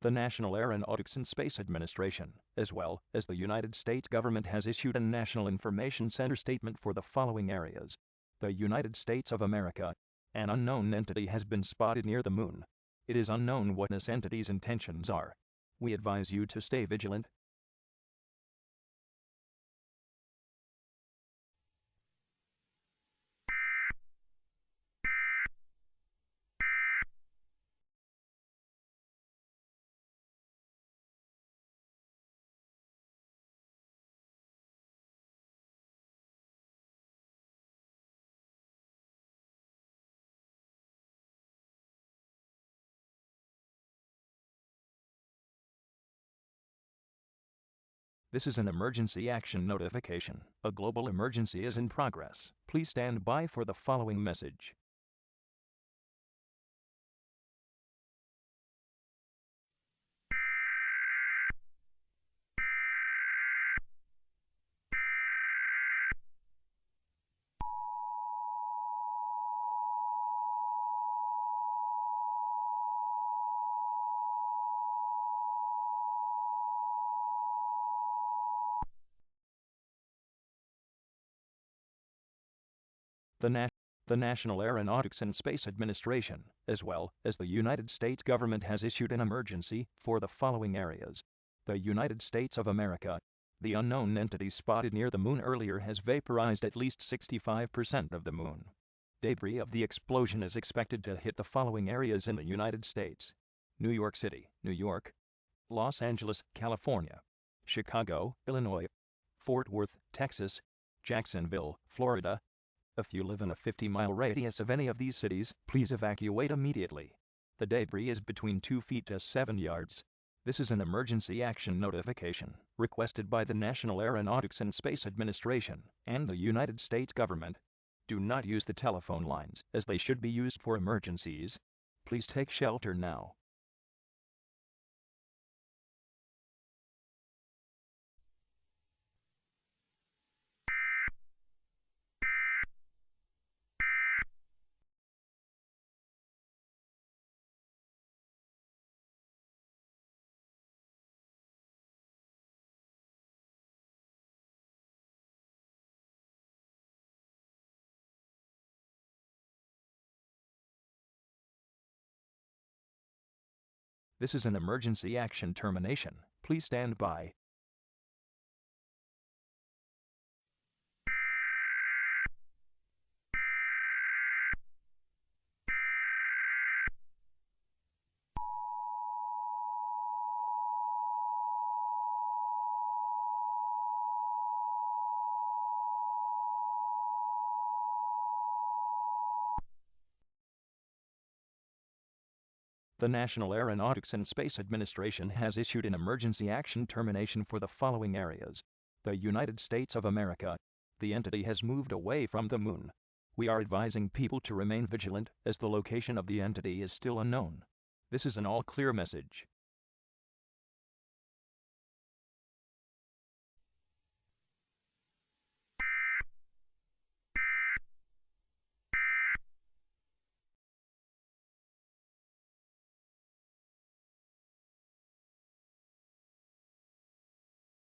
The National Aeronautics and Space Administration, as well as the United States government, has issued a National Information Center statement for the following areas. The United States of America. An unknown entity has been spotted near the moon. It is unknown what this entity's intentions are. We advise you to stay vigilant. This is an emergency action notification. A global emergency is in progress. Please stand by for the following message. The National Aeronautics and Space Administration, as well as the United States government, has issued an emergency for the following areas. The United States of America. The unknown entity spotted near the moon earlier has vaporized at least 65% of the moon. Debris of the explosion is expected to hit the following areas in the United States: New York City, New York; Los Angeles, California; Chicago, Illinois; Fort Worth, Texas; Jacksonville, Florida. If you live in a 50-mile radius of any of these cities, please evacuate immediately. The debris is between 2 feet to 7 yards. This is an emergency action notification requested by the National Aeronautics and Space Administration and the United States government. Do not use the telephone lines, as they should be used for emergencies. Please take shelter now. This is an emergency action termination. Please stand by. The National Aeronautics and Space Administration has issued an emergency action termination for the following areas. The United States of America. The entity has moved away from the moon. We are advising people to remain vigilant, as the location of the entity is still unknown. This is an all-clear message.